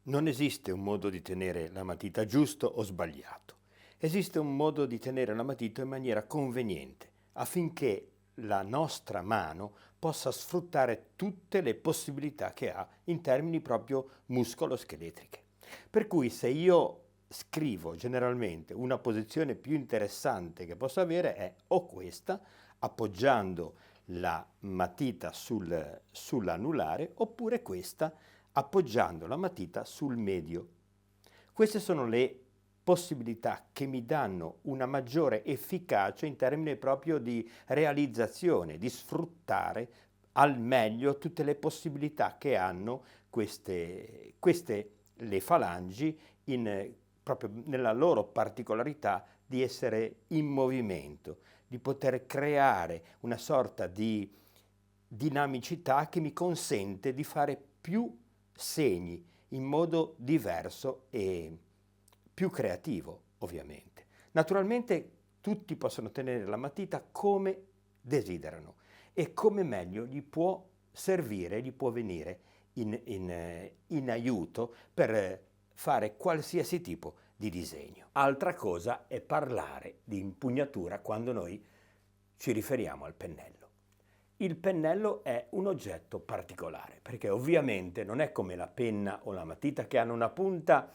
Non esiste un modo di tenere la matita giusto o sbagliato. Esiste un modo di tenere la matita in maniera conveniente, affinché la nostra mano possa sfruttare tutte le possibilità che ha in termini proprio muscolo-scheletriche. Per cui se io scrivo generalmente una posizione più interessante che posso avere è o questa, appoggiando la matita sull'anulare, oppure questa, appoggiando la matita sul medio. Queste sono le possibilità che mi danno una maggiore efficacia in termini proprio di realizzazione, di sfruttare al meglio tutte le possibilità che hanno le falangi proprio nella loro particolarità di essere in movimento, di poter creare una sorta di dinamicità che mi consente di fare più segni in modo diverso e più creativo, ovviamente. Naturalmente tutti possono tenere la matita come desiderano e come meglio gli può servire, gli può venire in aiuto per fare qualsiasi tipo di disegno. Altra cosa è parlare di impugnatura quando noi ci riferiamo al pennello. Il pennello è un oggetto particolare perché ovviamente non è come la penna o la matita che hanno una punta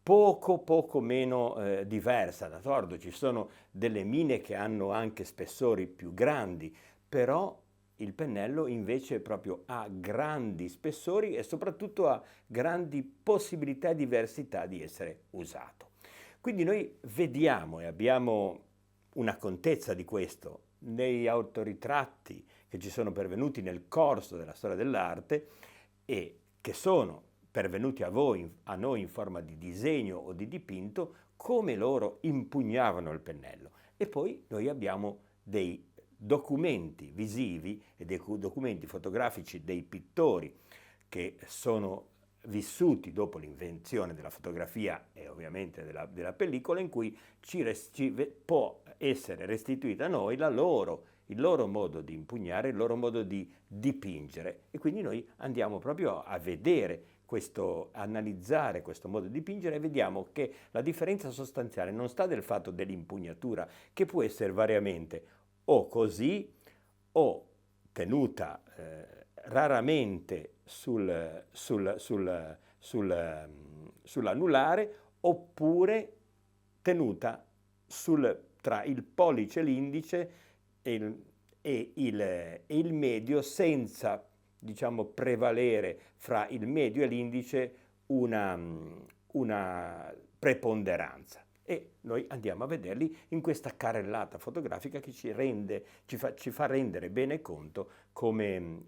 poco meno diversa. D'accordo, ci sono delle mine che hanno anche spessori più grandi, però il pennello invece proprio ha grandi spessori e soprattutto ha grandi possibilità e diversità di essere usato. Quindi noi vediamo e abbiamo una contezza di questo nei autoritratti che ci sono pervenuti nel corso della storia dell'arte e che sono pervenuti a noi in forma di disegno o di dipinto, come loro impugnavano il pennello. E poi noi abbiamo dei documenti visivi e dei documenti fotografici dei pittori che sono vissuti dopo l'invenzione della fotografia e ovviamente della pellicola, in cui può essere restituita a noi il loro modo di impugnare, il loro modo di dipingere, e quindi noi andiamo proprio a vedere analizzare questo modo di dipingere e vediamo che la differenza sostanziale non sta nel fatto dell'impugnatura, che può essere variamente o così o tenuta raramente sull'anulare, oppure tenuta tra il pollice e l'indice e il medio, senza, diciamo, prevalere fra il medio e l'indice una preponderanza. E noi andiamo a vederli in questa carrellata fotografica che ci fa rendere bene conto come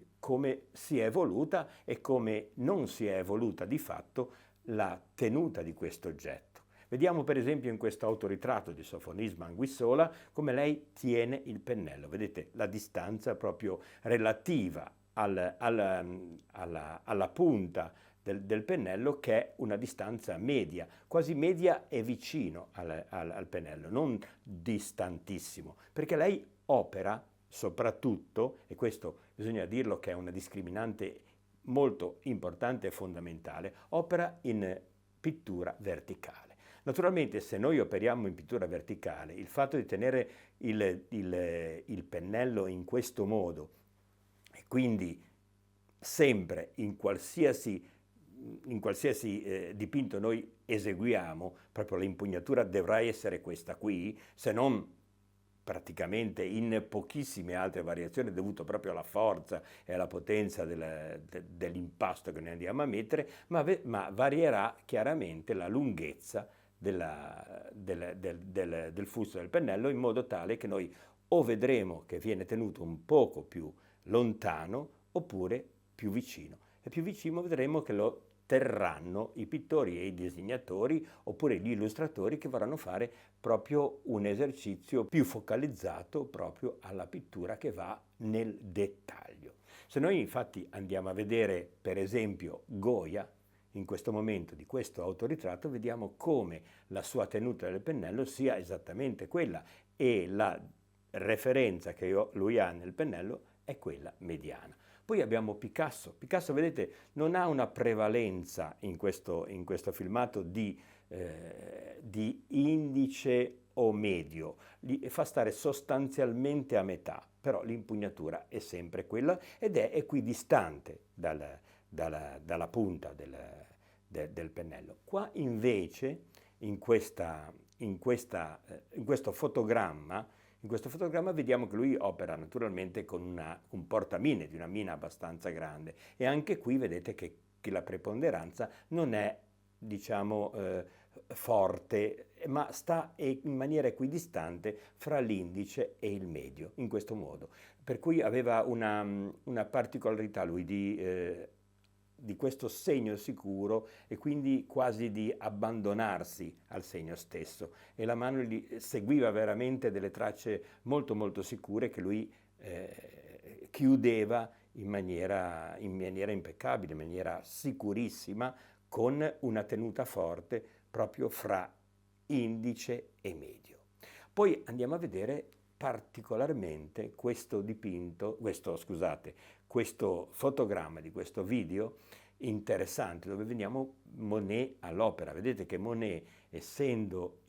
si è evoluta e come non si è evoluta di fatto la tenuta di questo oggetto. Vediamo per esempio in questo autoritratto di Sofonisba Anguissola come lei tiene il pennello. Vedete la distanza proprio relativa alla punta del pennello, che è una distanza media, quasi media e vicino al pennello, non distantissimo, perché lei opera soprattutto, e questo bisogna dirlo che è una discriminante molto importante e fondamentale, opera in pittura verticale. Naturalmente se noi operiamo in pittura verticale, il fatto di tenere il pennello in questo modo e quindi sempre in qualsiasi dipinto noi eseguiamo, proprio l'impugnatura dovrà essere questa qui, se non praticamente in pochissime altre variazioni, dovuto proprio alla forza e alla potenza dell'impasto che noi andiamo a mettere, ma varierà chiaramente la lunghezza del fusto del pennello, in modo tale che noi o vedremo che viene tenuto un poco più lontano oppure più vicino. E più vicino vedremo che lo terranno i pittori e i disegnatori oppure gli illustratori, che vorranno fare proprio un esercizio più focalizzato proprio alla pittura che va nel dettaglio. Se noi infatti andiamo a vedere per esempio Goya, in questo momento di questo autoritratto, vediamo come la sua tenuta del pennello sia esattamente quella e la referenza che lui ha nel pennello è quella mediana. Poi abbiamo Picasso. Picasso, vedete, non ha una prevalenza in questo filmato di indice o medio, li fa stare sostanzialmente a metà, però l'impugnatura è sempre quella ed è equidistante dalla punta del pennello. Qua invece, in questo fotogramma, vediamo che lui opera naturalmente con un portamine di una mina abbastanza grande e anche qui vedete che la preponderanza non è, diciamo, forte, ma sta in maniera equidistante fra l'indice e il medio, in questo modo. Per cui aveva una particolarità lui di questo segno sicuro e quindi quasi di abbandonarsi al segno stesso, e la mano gli seguiva veramente delle tracce molto molto sicure che lui chiudeva in maniera impeccabile, in maniera sicurissima, con una tenuta forte proprio fra indice e medio. Poi andiamo a vedere particolarmente questo fotogramma di questo video interessante, dove vediamo Monet all'opera. Vedete che Monet, essendo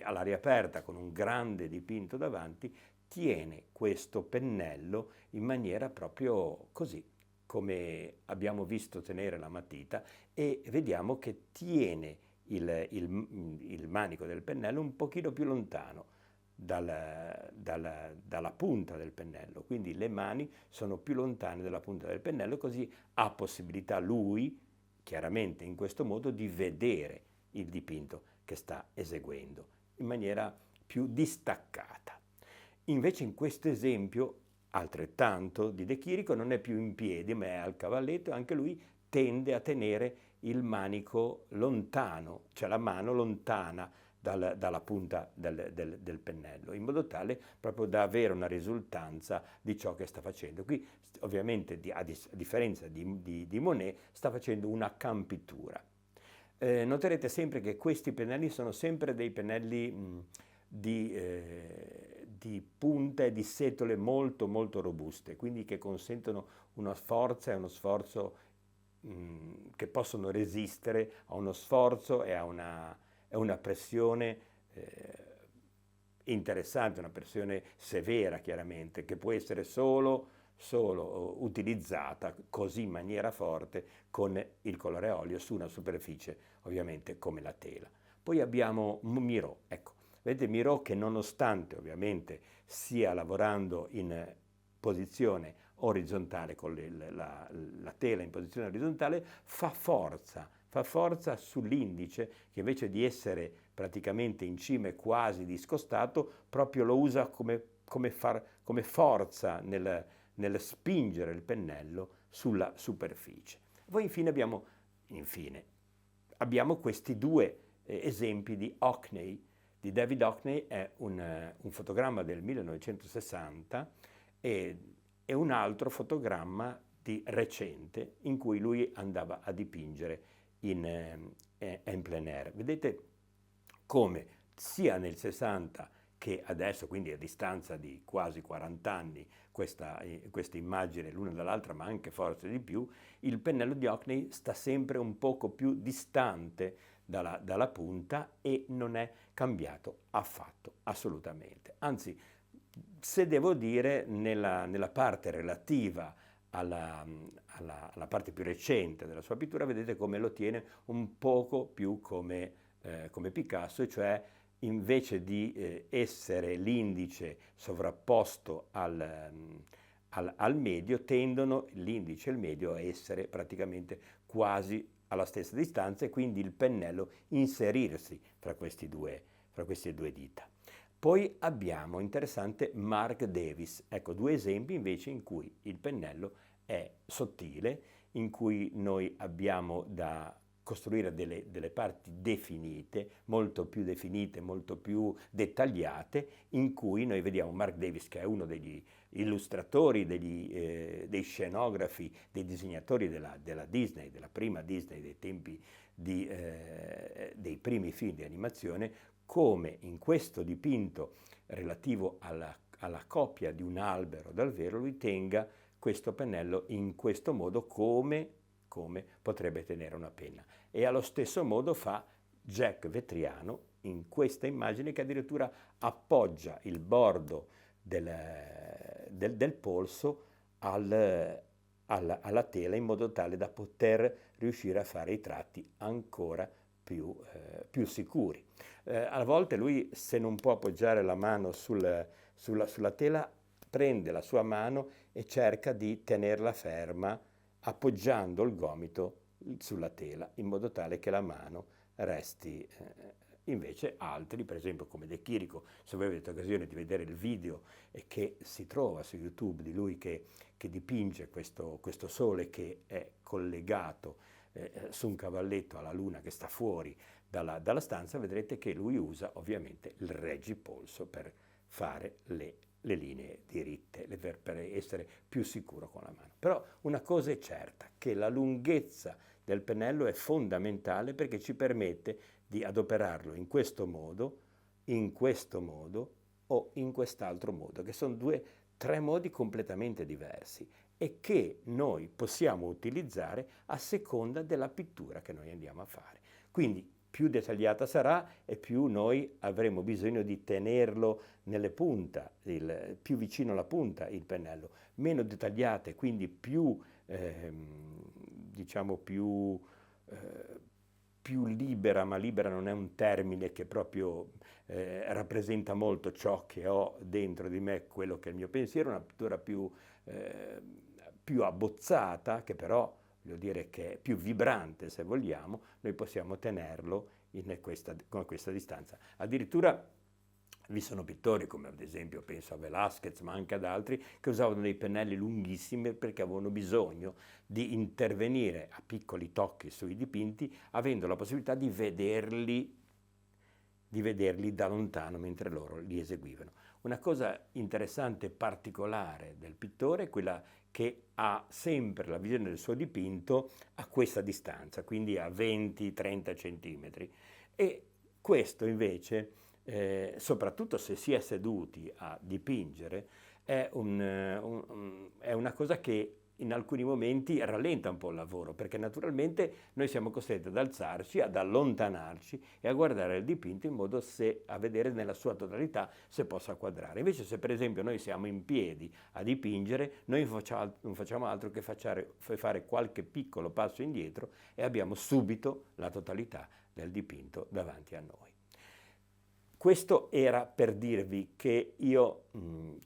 all'aria aperta con un grande dipinto davanti, tiene questo pennello in maniera proprio così, come abbiamo visto tenere la matita, e vediamo che tiene il manico del pennello un pochino più lontano dalla punta del pennello, quindi le mani sono più lontane dalla punta del pennello, così ha possibilità lui, chiaramente in questo modo, di vedere il dipinto che sta eseguendo in maniera più distaccata. Invece in questo esempio, altrettanto di De Chirico, non è più in piedi ma è al cavalletto, e anche lui tende a tenere il manico lontano, cioè la mano lontana dalla punta del pennello, in modo tale proprio da avere una risultanza di ciò che sta facendo. Qui ovviamente, a differenza di Monet, sta facendo una campitura. Noterete sempre che questi pennelli sono sempre dei pennelli di punta e di setole molto molto robuste, quindi che consentono una forza e uno sforzo che possono resistere a uno sforzo e a una pressione interessante, una pressione severa chiaramente, che può essere solo utilizzata così in maniera forte con il colore a olio su una superficie ovviamente come la tela. Poi abbiamo Miro, ecco, vedete Miro che, nonostante ovviamente sia lavorando in posizione orizzontale, con la tela in posizione orizzontale, fa forza sull'indice, che invece di essere praticamente in cima e quasi discostato, proprio lo usa come forza nel spingere il pennello sulla superficie. Poi abbiamo questi due esempi di Hockney. Di David Hockney è un fotogramma del 1960 e un altro fotogramma di recente in cui lui andava a dipingere in plein air. Vedete come sia nel 60 che adesso, quindi a distanza di quasi 40 anni, questa immagine l'una dall'altra, ma anche forse di più, il pennello di Hockney sta sempre un poco più distante dalla punta e non è cambiato affatto, assolutamente. Anzi, se devo dire, nella parte relativa alla parte più recente della sua pittura, vedete come lo tiene un poco più come Picasso, cioè invece di essere l'indice sovrapposto al medio, tendono l'indice e il medio a essere praticamente quasi alla stessa distanza, e quindi il pennello inserirsi fra queste due dita. Poi abbiamo, interessante, Marc Davis. Ecco, due esempi invece in cui il pennello è sottile, in cui noi abbiamo da costruire delle parti definite, molto più dettagliate, in cui noi vediamo Marc Davis, che è uno degli illustratori, dei scenografi, dei disegnatori della Disney, della prima Disney, dei tempi dei primi film di animazione, come in questo dipinto relativo alla coppia di un albero dal vero lui tenga questo pennello in questo modo come potrebbe tenere una penna. E allo stesso modo fa Jack Vetriano in questa immagine, che addirittura appoggia il bordo del polso alla tela, in modo tale da poter riuscire a fare i tratti ancora più sicuri. A volte lui, se non può appoggiare la mano sulla tela, prende la sua mano e cerca di tenerla ferma appoggiando il gomito sulla tela, in modo tale che la mano resti. Invece altri, per esempio come De Chirico, se voi avete occasione di vedere il video che si trova su YouTube di lui che dipinge questo sole che è collegato su un cavalletto alla luna che sta fuori dalla stanza, vedrete che lui usa ovviamente il reggipolso per fare le linee diritte, per essere più sicuro con la mano. Però una cosa è certa, che la lunghezza del pennello è fondamentale, perché ci permette di adoperarlo in questo modo o in quest'altro modo, che sono 3 modi completamente diversi e che noi possiamo utilizzare a seconda della pittura che noi andiamo a fare. Quindi più dettagliata sarà e più noi avremo bisogno di tenerlo nelle punte, più vicino alla punta il pennello, meno dettagliate, quindi più libera, ma libera non è un termine che proprio rappresenta molto ciò che ho dentro di me, quello che è il mio pensiero, una pittura più abbozzata, che però voglio dire che è più vibrante, se vogliamo, noi possiamo tenerlo con questa distanza. Addirittura vi sono pittori, come ad esempio penso a Velázquez, ma anche ad altri, che usavano dei pennelli lunghissimi perché avevano bisogno di intervenire a piccoli tocchi sui dipinti, avendo la possibilità di vederli da lontano mentre loro li eseguivano. Una cosa interessante e particolare del pittore è quella che ha sempre la visione del suo dipinto a questa distanza, quindi a 20-30 centimetri. E questo invece, soprattutto se si è seduti a dipingere, è una cosa che in alcuni momenti rallenta un po' il lavoro, perché naturalmente noi siamo costretti ad alzarci, ad allontanarci e a guardare il dipinto in modo a vedere nella sua totalità se possa quadrare. Invece se per esempio noi siamo in piedi a dipingere, noi non facciamo altro che fare qualche piccolo passo indietro e abbiamo subito la totalità del dipinto davanti a noi. Questo era per dirvi che io,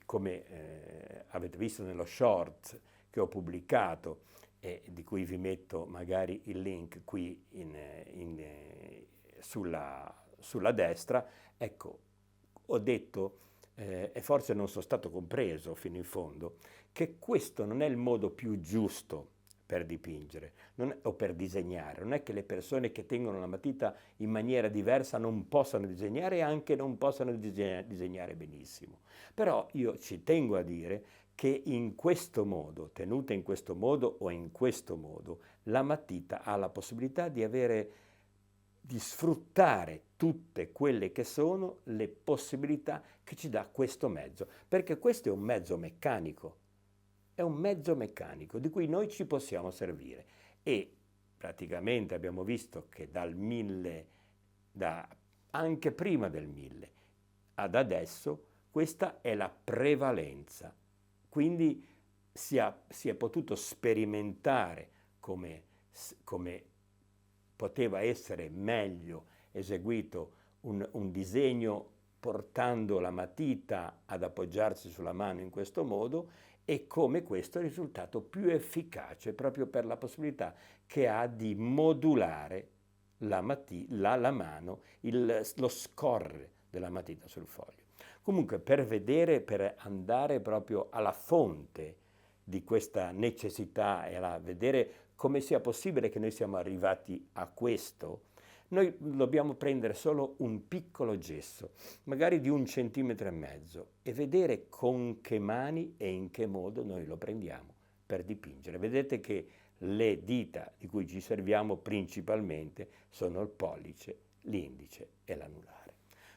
come avete visto nello short che ho pubblicato e di cui vi metto magari il link qui sulla destra, ecco, ho detto, e forse non sono stato compreso fino in fondo, che questo non è il modo più giusto per dipingere o per disegnare. Non è che le persone che tengono la matita in maniera diversa non possano disegnare e anche non possano disegnare benissimo. Però io ci tengo a dire che in questo modo, tenuta in questo modo o in questo modo, la matita ha la possibilità di sfruttare tutte quelle che sono le possibilità che ci dà questo mezzo, perché questo è un mezzo meccanico. È un mezzo meccanico di cui noi ci possiamo servire e praticamente abbiamo visto che dal 1000, anche prima del 1000 ad adesso, questa è la prevalenza. Quindi si è potuto sperimentare come poteva essere meglio eseguito un disegno portando la matita ad appoggiarsi sulla mano in questo modo, e come questo è il risultato più efficace proprio per la possibilità che ha di modulare la mano, lo scorrere della matita sul foglio. Comunque per andare proprio alla fonte di questa necessità e a vedere come sia possibile che noi siamo arrivati a questo, noi dobbiamo prendere solo un piccolo gesso, magari di 1,5 centimetri, e vedere con che mani e in che modo noi lo prendiamo per dipingere. Vedete che le dita di cui ci serviamo principalmente sono il pollice, l'indice e l'anulare.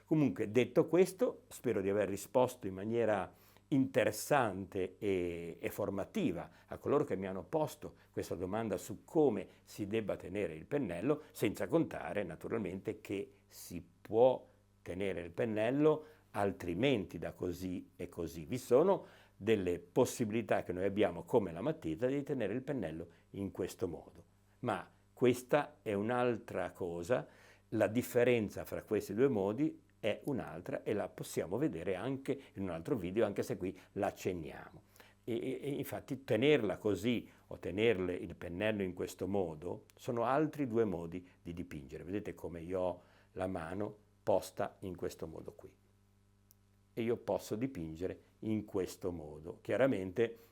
Comunque, detto questo, spero di aver risposto in maniera interessante e formativa a coloro che mi hanno posto questa domanda su come si debba tenere il pennello, senza contare naturalmente che si può tenere il pennello altrimenti da così e così. Vi sono delle possibilità che noi abbiamo come la matita di tenere il pennello in questo modo, ma questa è un'altra cosa, la differenza fra questi due modi è un'altra e la possiamo vedere anche in un altro video, anche se qui l'accenniamo. E infatti tenerla così o tenerle il pennello in questo modo sono altri due modi di dipingere. Vedete come io ho la mano posta in questo modo qui. E io posso dipingere in questo modo. Chiaramente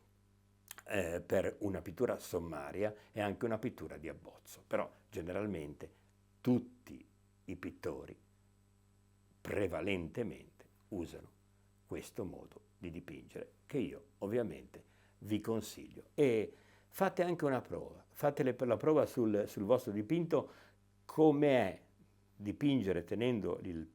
per una pittura sommaria e anche una pittura di abbozzo, però generalmente tutti i pittori prevalentemente usano questo modo di dipingere che io ovviamente vi consiglio. E fate anche una prova, fatele per la prova sul vostro dipinto come è dipingere tenendo il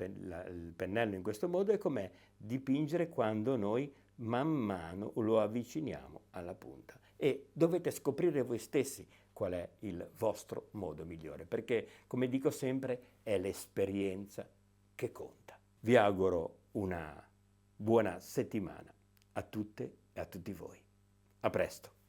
pennello in questo modo e com'è dipingere quando noi man mano lo avviciniamo alla punta. E dovete scoprire voi stessi qual è il vostro modo migliore, perché come dico sempre è l'esperienza che conta. Vi auguro una buona settimana a tutte e a tutti voi. A presto.